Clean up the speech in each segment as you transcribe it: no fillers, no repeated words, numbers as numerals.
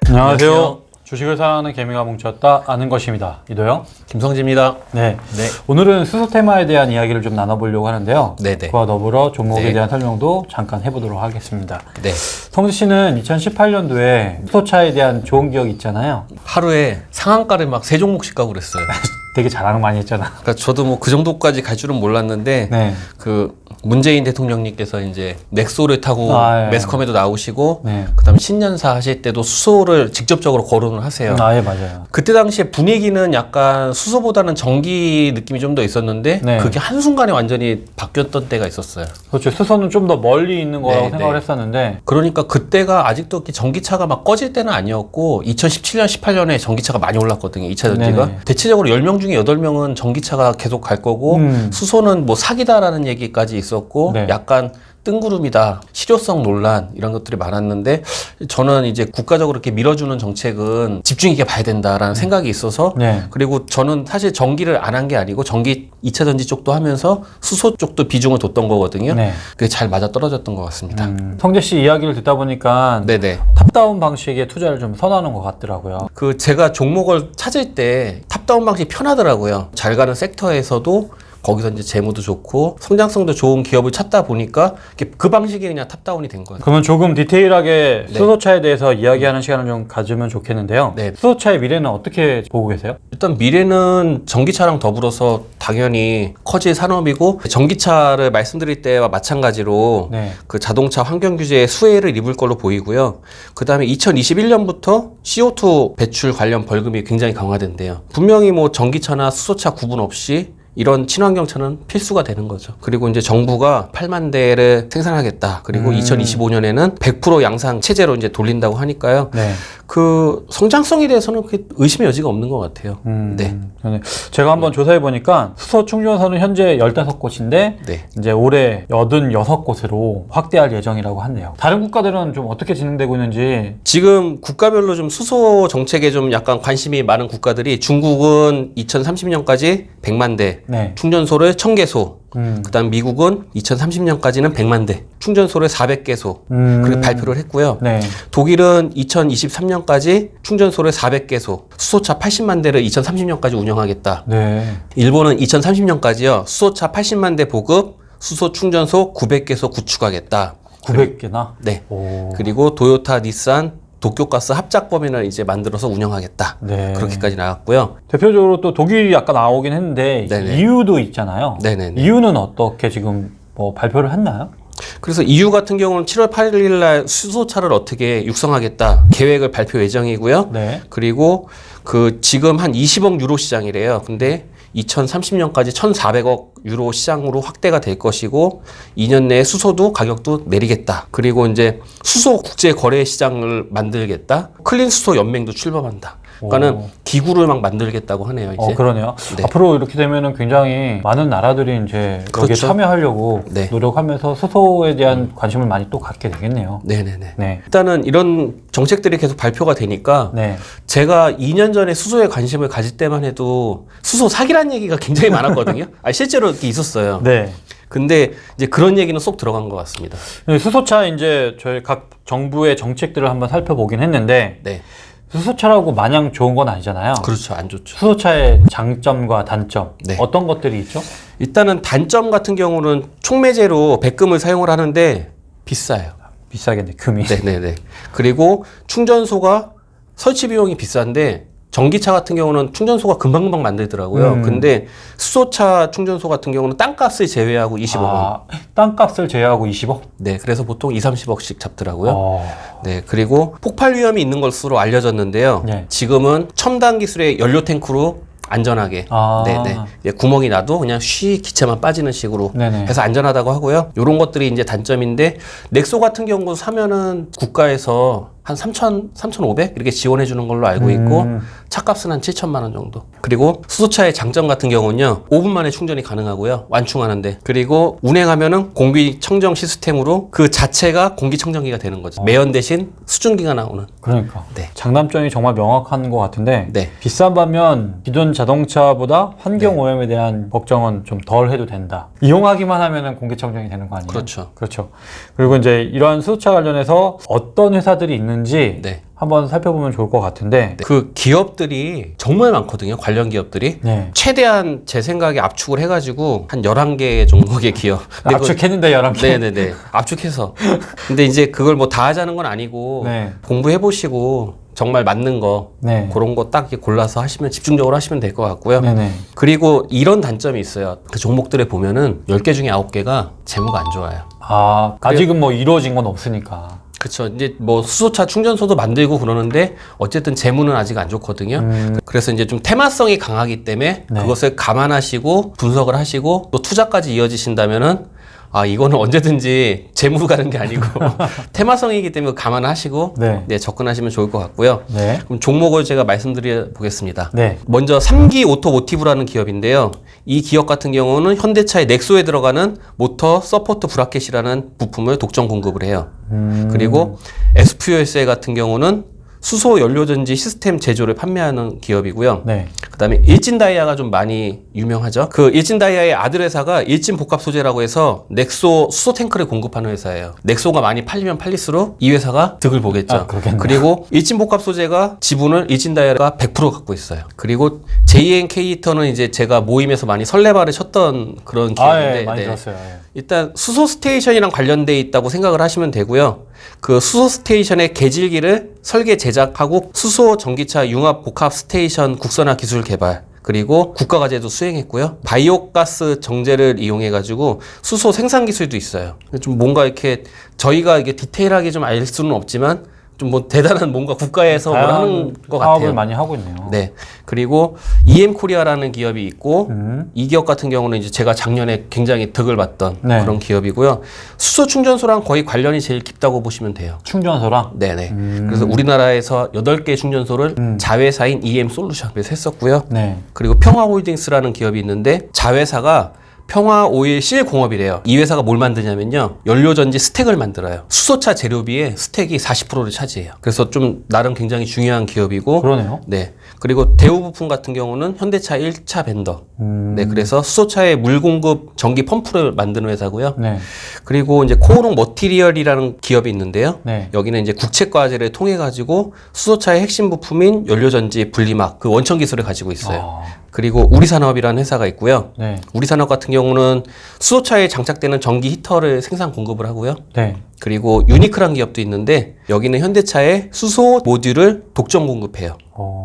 안녕하세요. 주식을 사랑하는 개미가 뭉쳤다 아는 것입니다. 이도영, 김성지입니다. 네. 네. 오늘은 수소 테마에 대한 이야기를 좀 나눠보려고 하는데요. 네네. 그와 더불어 종목에 네. 대한 설명도 잠깐 해보도록 하겠습니다. 네. 성지 씨는 2018년도에 수소차에 대한 좋은 기억이 있잖아요. 하루에 상한가를 막 세 종목씩 가고 그랬어요. 되게 자랑 많이 했잖아. 그러니까 저도 뭐 그 정도까지 갈 줄은 몰랐는데 네. 그 문재인 대통령님께서 이제 넥소를 타고 예. 매스컴에도 나오시고 네. 그다음에 신년사 하실 때도 수소를 직접적으로 거론을 하세요. 예, 맞아요. 그때 당시에 분위기는 약간 수소보다는 전기 느낌이 좀 더 있었는데 네. 그게 한순간에 완전히 바뀌었던 때가 있었어요. 그렇죠. 수소는 좀 더 멀리 있는 거라고 네, 생각을 네. 했었는데. 그러니까 그때가 아직도 이렇게 전기차가 막 꺼질 때는 아니었고 2017년, 18년에 전기차가 많이 올랐거든요. 2차 전지가. 네네. 대체적으로 10명 중에 8명은 전기차가 계속 갈 거고 수소는 뭐 사기다라는 얘기까지 있었고 네. 약간 뜬구름이다, 실효성 논란 이런 것들이 많았는데 저는 이제 국가적으로 이렇게 밀어주는 정책은 집중 있게 봐야 된다라는 생각이 있어서 네. 그리고 저는 사실 전기를 안 한 게 아니고 전기 2차 전지 쪽도 하면서 수소 쪽도 비중을 뒀던 거거든요. 네. 그게 잘 맞아 떨어졌던 것 같습니다. 성재 씨 이야기를 듣다 보니까 네네. 탑다운 방식의 투자를 좀 선호하는 것 같더라고요. 그 제가 종목을 찾을 때 탑다운 방식이 편하더라고요. 잘 가는 섹터에서도 거기서 이제 재무도 좋고 성장성도 좋은 기업을 찾다 보니까 그 방식이 그냥 탑다운이 된 거예요. 그러면 조금 디테일하게 네. 수소차에 대해서 이야기하는 시간을 좀 가지면 좋겠는데요. 네. 수소차의 미래는 어떻게 보고 계세요? 일단 미래는 전기차랑 더불어서 당연히 커질 산업이고 전기차를 말씀드릴 때와 마찬가지로 네. 그 자동차 환경 규제의 수혜를 입을 걸로 보이고요. 그 다음에 2021년부터 CO2 배출 관련 벌금이 굉장히 강화된대요. 분명히 뭐 전기차나 수소차 구분 없이 이런 친환경차는 필수가 되는 거죠. 그리고 이제 정부가 8만 대를 생산하겠다. 그리고 2025년에는 100% 양상 체제로 이제 돌린다고 하니까요. 네. 그 성장성에 대해서는 그렇게 의심의 여지가 없는 것 같아요. 네. 제가 한번 조사해 보니까 수소 충전소는 현재 15곳인데 네. 이제 올해 86곳으로 확대할 예정이라고 하네요. 다른 국가들은 좀 어떻게 진행되고 있는지. 지금 국가별로 좀 수소 정책에 좀 약간 관심이 많은 국가들이 중국은 2030년까지 100만 대 네. 충전소를 1000개소 그다음 미국은 2030년까지는 100만 대 충전소를 400개소 그렇게 발표를 했고요. 네. 독일은 2023년까지 충전소를 400개소 수소차 80만 대를 2030년까지 운영하겠다. 네. 일본은 2030년까지요. 수소차 80만 대 보급 수소 충전소 900개소 구축하겠다. 900개나? 네. 오. 그리고 도요타, 닛산, 도쿄가스 합작범위를 이제 만들어서 운영하겠다. 네. 그렇게까지 나왔고요. 대표적으로 또 독일이 아까 나오긴 했는데 네네. EU도 있잖아요. 네네네. EU는 어떻게 지금 뭐 발표를 했나요? 그래서 EU 같은 경우는 7월 8일 날 수소차를 어떻게 육성하겠다 계획을 발표 예정이고요. 네. 그리고 그 지금 한 20억 유로 시장이래요. 근데 2030년까지 1,400억 유로 시장으로 확대가 될 것이고 2년 내에 수소도 가격도 내리겠다. 그리고 이제 수소 국제 거래 시장을 만들겠다. 클린 수소 연맹도 출범한다. 그러니까는 기구를 막 만들겠다고 하네요. 이제. 그러네요. 네. 앞으로 이렇게 되면은 굉장히 많은 나라들이 이제 여기에 그렇죠. 참여하려고 네. 노력하면서 수소에 대한 관심을 많이 또 갖게 되겠네요. 네네네. 네. 일단은 이런 정책들이 계속 발표가 되니까 네. 제가 2년 전에 수소에 관심을 가질 때만 해도 수소 사기란 얘기가 굉장히 많았거든요. 아, 실제로 이렇게 있었어요. 네. 근데 이제 그런 얘기는 쏙 들어간 것 같습니다. 수소차 이제 저희 각 정부의 정책들을 한번 살펴보긴 했는데 네. 수소차라고 마냥 좋은 건 아니잖아요. 그렇죠. 안 좋죠. 수소차의 장점과 단점 네. 어떤 것들이 있죠? 일단은 단점 같은 경우는 촉매제로 백금을 사용을 하는데 비싸요. 비싸겠네, 금이. 네네네. 그리고 충전소가 설치 비용이 비싼데 전기차 같은 경우는 충전소가 금방금방 만들더라고요. 근데 수소차 충전소 같은 경우는 땅값을 제외하고 20억 원. 땅값을 제외하고 20억? 네, 그래서 보통 2, 30억씩 잡더라고요. 네, 그리고 폭발 위험이 있는 것으로 알려졌는데요. 네. 지금은 첨단 기술의 연료 탱크로 안전하게 네네 예, 구멍이 나도 그냥 쉬 기체만 빠지는 식으로 네네. 해서 안전하다고 하고요. 이런 것들이 이제 단점인데 넥소 같은 경우 사면은 국가에서 한 3,500 이렇게 지원해 주는 걸로 알고 있고 차값은 한 7천만 원 정도. 그리고 수소차의 장점 같은 경우는요. 5분 만에 충전이 가능하고요. 완충하는데. 그리고 운행하면은 공기청정 시스템으로 그 자체가 공기청정기가 되는 거죠. 매연 대신 수증기가 나오는. 그러니까 네. 장단점이 정말 명확한 것 같은데 네. 비싼 반면 기존 자동차보다 환경 오염에 대한 걱정은 좀 덜 해도 된다. 이용하기만 하면은 공기청정이 되는 거 아니에요? 그렇죠. 그렇죠. 그리고 이제 이러한 수소차 관련해서 어떤 회사들이 있는지 있는지 네. 한번 살펴보면 좋을 것 같은데. 그 기업들이 정말 많거든요. 관련 기업들이. 네. 최대한 제 생각에 압축을 해가지고 한 11개 정도의 기업. 근데 압축했는데 11개. 네네네. 압축해서. 근데 이제 그걸 뭐 다 하자는 건 아니고 네. 공부해보시고 정말 맞는 거 네. 그런 거 딱 골라서 하시면 집중적으로 하시면 될 것 같고요. 네네. 그리고 이런 단점이 있어요. 그 종목들에 보면은 10개 중에 9개가 재무가 안 좋아요. 아, 아직은 뭐 이루어진 건 없으니까. 그렇죠. 이제 뭐 수소차 충전소도 만들고 그러는데 어쨌든 재무는 아직 안 좋거든요. 그래서 이제 좀 테마성이 강하기 때문에 네. 그것을 감안하시고 분석을 하시고 또 투자까지 이어지신다면은 아 이거는 언제든지 재무로 가는 게 아니고 테마성이기 때문에 감안하시고 네. 네, 접근하시면 좋을 것 같고요. 네. 그럼 종목을 제가 말씀드려 보겠습니다. 네. 먼저 3기 오토모티브라는 기업인데요. 이 기업 같은 경우는 현대차의 넥소에 들어가는 모터 서포트 브라켓이라는 부품을 독점 공급을 해요. 그리고 SFUSA 같은 경우는 수소 연료전지 시스템 제조를 판매하는 기업이고요. 네. 그다음에 일진다이아가 좀 많이 유명하죠. 그 일진다이아의 아들 회사가 일진복합소재라고 해서 넥소 수소 탱크를 공급하는 회사예요. 넥소가 많이 팔리면 팔릴수록 이 회사가 득을 보겠죠. 아, 그렇겠네요. 그리고 일진복합소재가 지분을 일진다이아가 100% 갖고 있어요. 그리고 JNK 히터는 이제 제가 모임에서 많이 설레발을 쳤던 그런 기업인데 예, 많이 들었어요. 예. 일단 수소 스테이션이랑 관련돼 있다고 생각을 하시면 되고요. 그 수소 스테이션의 개질기를 설계 제작하고 수소 전기차 융합 복합 스테이션 국산화 기술 개발 그리고 국가 과제도 수행했고요. 바이오가스 정제를 이용해 가지고 수소 생산 기술도 있어요. 좀 뭔가 이렇게 저희가 이게 디테일하게 좀 알 수는 없지만 좀 뭐 대단한 뭔가 국가에서 뭘 하는 것 사업을 같아요. 많이 하고 있네요. 네. 그리고 EM코리아라는 기업이 있고 이 기업 같은 경우는 이제 제가 작년에 굉장히 득을 봤던 네. 그런 기업이고요. 수소 충전소랑 거의 관련이 제일 깊다고 보시면 돼요. 충전소랑. 네네. 그래서 우리나라에서 8개 충전소를 자회사인 EM솔루션에서 했었고요. 네. 그리고 평화홀딩스라는 기업이 있는데 자회사가 평화오일 실공업이래요. 이 회사가 뭘 만드냐면요. 연료전지 스택을 만들어요. 수소차 재료비의 스택이 40%를 차지해요. 그래서 좀 나름 굉장히 중요한 기업이고. 그러네요. 네. 그리고 대우부품 같은 경우는 현대차 1차 벤더. 네. 그래서 수소차의 물 공급 전기 펌프를 만드는 회사고요. 네. 그리고 이제 코오롱 머티리얼이라는 기업이 있는데요. 네. 여기는 이제 국책 과제를 통해 가지고 수소차의 핵심 부품인 연료전지 분리막 그 원천 기술을 가지고 있어요. 그리고 우리산업이라는 회사가 있고요. 네. 우리산업 같은 경우는 수소차에 장착되는 전기 히터를 생산 공급을 하고요. 네. 그리고 유니크란 기업도 있는데 여기는 현대차의 수소 모듈을 독점 공급해요.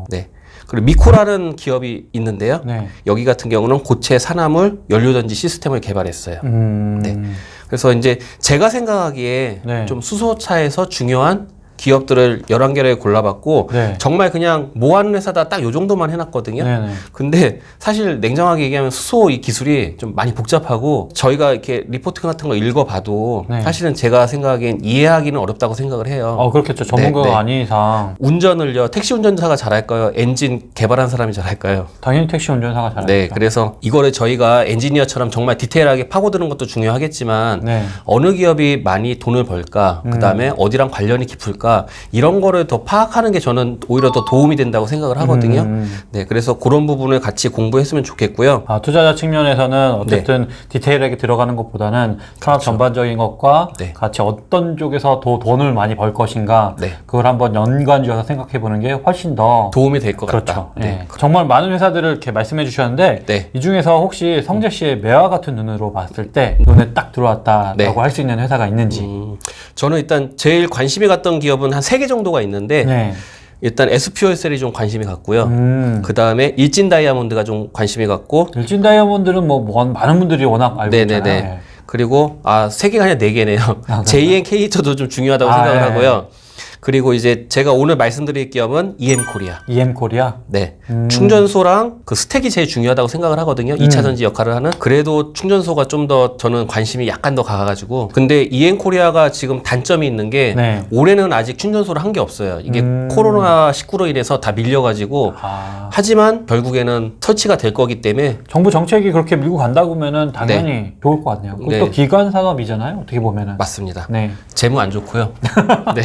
네. 그리고 미코라는 기업이 있는데요. 네. 여기 같은 경우는 고체 산화물 연료전지 시스템을 개발했어요. 네. 그래서 이제 제가 생각하기에 네. 좀 수소차에서 중요한 기업들을 11개를 골라봤고 네. 정말 그냥 뭐 하는 회사다 딱 요 정도만 해놨거든요. 네네. 근데 사실 냉정하게 얘기하면 수소 이 기술이 좀 많이 복잡하고 저희가 이렇게 리포트 같은 거 읽어봐도 네. 사실은 제가 생각하기엔 이해하기는 어렵다고 생각을 해요. 그렇겠죠. 전문가가 네. 아닌 이상 운전을요, 택시 운전사가 잘할까요? 엔진 개발한 사람이 잘할까요? 당연히 택시 운전사가 잘하죠. 네, 그래서 이거를 저희가 엔지니어처럼 정말 디테일하게 파고드는 것도 중요하겠지만 네. 어느 기업이 많이 돈을 벌까, 그 다음에 어디랑 관련이 깊을까 이런 거를 더 파악하는 게 저는 오히려 더 도움이 된다고 생각을 하거든요. 네, 그래서 그런 부분을 같이 공부했으면 좋겠고요. 투자자 측면에서는 어쨌든 디테일하게 들어가는 것보다는 산업 전반적인 것과 네. 같이 어떤 쪽에서 더 돈을 많이 벌 것인가 네. 그걸 한번 연관지어서 생각해 보는 게 훨씬 더 도움이 될 것 그렇죠. 같다. 네. 예. 정말 많은 회사들을 이렇게 말씀해 주셨는데 네. 이 중에서 혹시 성재 씨의 매화 같은 눈으로 봤을 때 눈에 딱 들어왔다라고 네. 할 수 있는 회사가 있는지. 저는 일단 제일 관심이 갔던 기업은 한 3개 정도가 있는데 네. 일단 SPOSL이 좀 관심이 갔고요. 음. 그 다음에 일진 다이아몬드가 좀 관심이 갔고 일진 다이아몬드는 많은 분들이 워낙 알고 네네네. 있잖아요. 예. 그리고 3개가 아니라 4개네요. JNK히터도 좀 중요하다고 생각을 예. 하고요. 그리고 이제 제가 오늘 말씀드릴 기업은 EM코리아. EM코리아. 네. 충전소랑 그 스택이 제일 중요하다고 생각을 하거든요. 2차 전지 역할을 하는. 그래도 충전소가 좀 더 저는 관심이 약간 더 가가지고. 근데 EM코리아가 지금 단점이 있는 게 네. 올해는 아직 충전소를 한 게 없어요. 이게 코로나19로 인해서 다 밀려가지고. 하지만 결국에는 설치가 될 거기 때문에 정부 정책이 그렇게 밀고 간다 보면은 당연히 좋을 것 같네요. 그것도 네. 기관 산업이잖아요. 어떻게 보면은. 맞습니다. 네. 재무 안 좋고요. 네.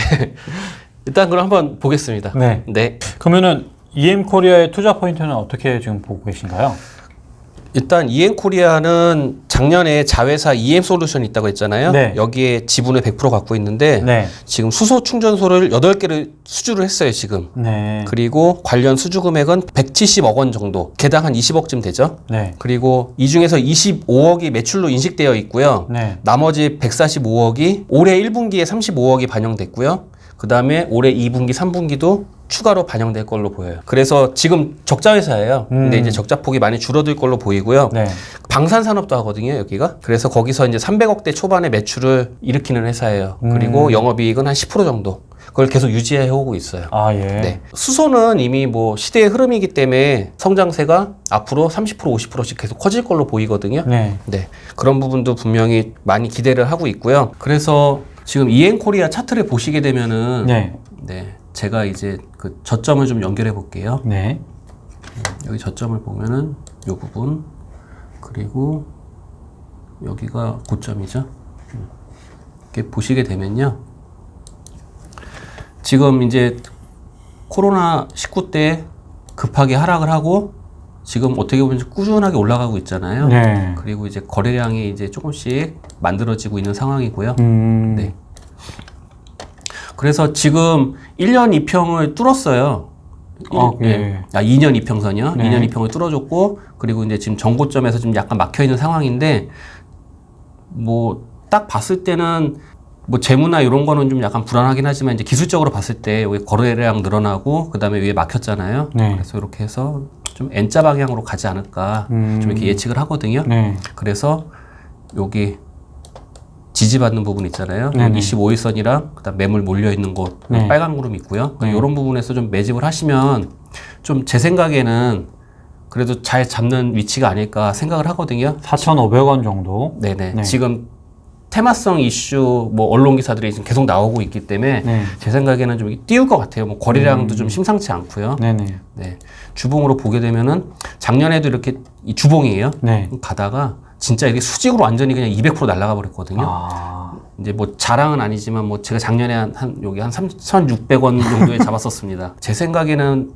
일단 그럼 한번 보겠습니다. 네. 네. 그러면은 EM코리아의 투자 포인트는 어떻게 지금 보고 계신가요? 일단 EM코리아는 작년에 자회사 EM솔루션이 있다고 했잖아요. 네. 여기에 지분을 100% 갖고 있는데 네. 지금 수소 충전소를 8개를 수주를 했어요, 지금. 네. 그리고 관련 수주 금액은 170억 원 정도, 개당 한 20억쯤 되죠. 네. 그리고 이 중에서 25억이 매출로 인식되어 있고요. 네. 나머지 145억이 올해 1분기에 35억이 반영됐고요. 그 다음에 올해 2분기, 3분기도 추가로 반영될 걸로 보여요. 그래서 지금 적자 회사예요. 근데 이제 적자 폭이 많이 줄어들 걸로 보이고요. 네. 방산산업도 하거든요, 여기가. 그래서 거기서 이제 300억대 초반의 매출을 일으키는 회사예요. 그리고 영업이익은 한 10% 정도. 그걸 계속 유지해 오고 있어요. 아, 예. 네. 수소는 이미 뭐 시대의 흐름이기 때문에 성장세가 앞으로 30% 50%씩 계속 커질 걸로 보이거든요. 네. 네. 그런 부분도 분명히 많이 기대를 하고 있고요. 그래서 지금 이엔코리아 차트를 보시게 되면은 네. 네. 제가 이제 그 저점을 좀 연결해 볼게요. 네. 여기 저점을 보면은 이 부분, 그리고 여기가 고점이죠. 이렇게 보시게 되면요. 지금 이제 코로나19 때 급하게 하락을 하고 지금 어떻게 보면 꾸준하게 올라가고 있잖아요. 네. 그리고 이제 거래량이 이제 조금씩 만들어지고 있는 상황이고요. 네. 그래서 지금 1년 이평을 뚫었어요. 예. 2년 이평선이요. 네. 2년 이평을 뚫어줬고, 그리고 이제 지금 전고점에서 좀 약간 막혀 있는 상황인데, 뭐, 딱 봤을 때는, 뭐, 재무나 이런 거는 좀 약간 불안하긴 하지만, 이제 기술적으로 봤을 때, 여기 거래량 늘어나고, 그 다음에 위에 막혔잖아요. 네. 그래서 이렇게 해서 좀 N자 방향으로 가지 않을까, 좀 이렇게 예측을 하거든요. 네. 그래서, 여기, 지지받는 부분 있잖아요. 네네. 25일선이랑 그다음 매물 몰려 있는 곳 네. 빨간 구름 있고요. 이런 부분에서 좀 매집을 하시면 좀 제 생각에는 그래도 잘 잡는 위치가 아닐까 생각을 하거든요. 4,500원 정도. 네네. 네. 지금 테마성 이슈 뭐 언론 기사들이 지금 계속 나오고 있기 때문에 네. 제 생각에는 좀 띄울 것 같아요. 뭐 거래량도 좀 심상치 않고요. 네네. 네. 주봉으로 보게 되면은 작년에도 이렇게 이 주봉이에요. 네. 가다가 진짜 이게 수직으로 완전히 그냥 200% 날아가 버렸거든요. 아. 이제 뭐 자랑은 아니지만 뭐 제가 작년에 여기 한 3,600원 정도에 잡았었습니다. 제 생각에는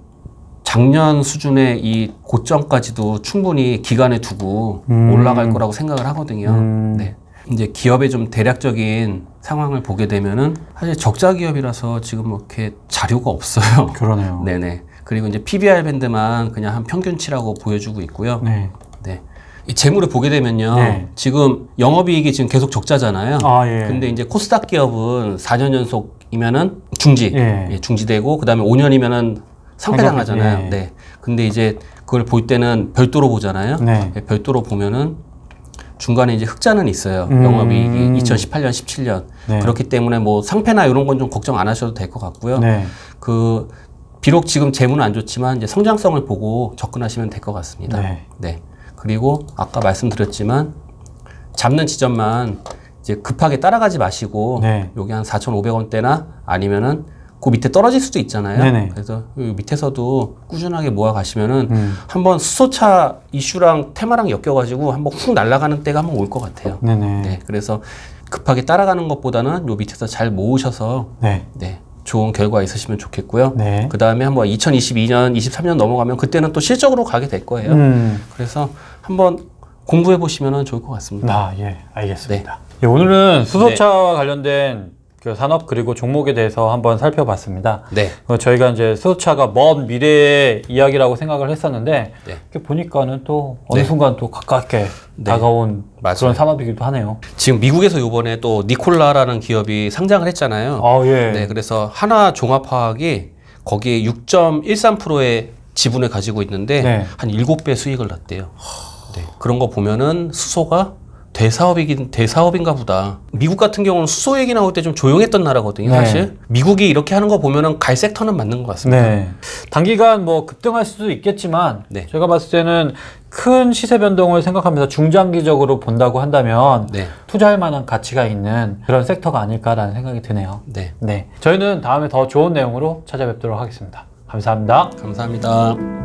작년 수준의 이 고점까지도 충분히 기간에 두고 올라갈 거라고 생각을 하거든요. 네. 이제 기업의 좀 대략적인 상황을 보게 되면은 사실 적자 기업이라서 지금 뭐 이렇게 자료가 없어요. 그러네요. 네네. 그리고 이제 PBR 밴드만 그냥 한 평균치라고 보여주고 있고요. 네. 네. 이 재물을 보게 되면요. 네. 지금 영업이익이 지금 계속 적자잖아요. 아, 예. 근데 이제 코스닥 기업은 4년 연속이면은 중지, 예. 중지되고 그다음에 5년이면은 상패당하잖아요. 예. 네. 근데 이제 그걸 볼 때는 별도로 보잖아요. 네. 별도로 보면은 중간에 이제 흑자는 있어요. 영업이익이 2018년, 17년. 네. 그렇기 때문에 뭐 상패나 이런 건 좀 걱정 안 하셔도 될 것 같고요. 네. 그 비록 지금 재무는 안 좋지만 이제 성장성을 보고 접근하시면 될 것 같습니다. 네. 네. 그리고 아까 말씀드렸지만 잡는 지점만 이제 급하게 따라가지 마시고 네. 여기 한 4,500원대나 아니면은 그 밑에 떨어질 수도 있잖아요. 네네. 그래서 이 밑에서도 꾸준하게 모아 가시면은 한번 수소차 이슈랑 테마랑 엮여가지고 한번 훅 날아가는 때가 한번 올 것 같아요. 네네. 네. 그래서 급하게 따라가는 것보다는 요 밑에서 잘 모으셔서 네. 네. 좋은 결과 있으시면 좋겠고요. 네. 그 다음에 한번 2022년, 23년 넘어가면 그때는 또 실적으로 가게 될 거예요. 그래서 한번 공부해 보시면 좋을 것 같습니다. 아, 예. 알겠습니다. 예, 오늘은 수소차와 관련된 그 산업 그리고 종목에 대해서 한번 살펴봤습니다. 네. 저희가 이제 수소차가 먼 미래의 이야기라고 생각을 했었는데 네. 이렇게 보니까는 또 어느 네. 순간 또 가깝게 네. 다가온 맞아요. 그런 산업이기도 하네요. 지금 미국에서 요번에 또 니콜라라는 기업이 상장을 했잖아요. 아, 예. 네. 그래서 하나 종합화학이 거기에 6.13%의 지분을 가지고 있는데 네. 한 7배 수익을 났대요. 네. 그런 거 보면은 수소가 대사업인가 보다. 미국 같은 경우는 수소 얘기 나올 때 좀 조용했던 나라거든요, 네. 사실. 미국이 이렇게 하는 거 보면은 갈 섹터는 맞는 것 같습니다. 네. 단기간 뭐 급등할 수도 있겠지만 네. 제가 봤을 때는 큰 시세 변동을 생각하면서 중장기적으로 본다고 한다면 네. 투자할 만한 가치가 있는 그런 섹터가 아닐까라는 생각이 드네요. 네. 네. 저희는 다음에 더 좋은 내용으로 찾아뵙도록 하겠습니다. 감사합니다. 감사합니다.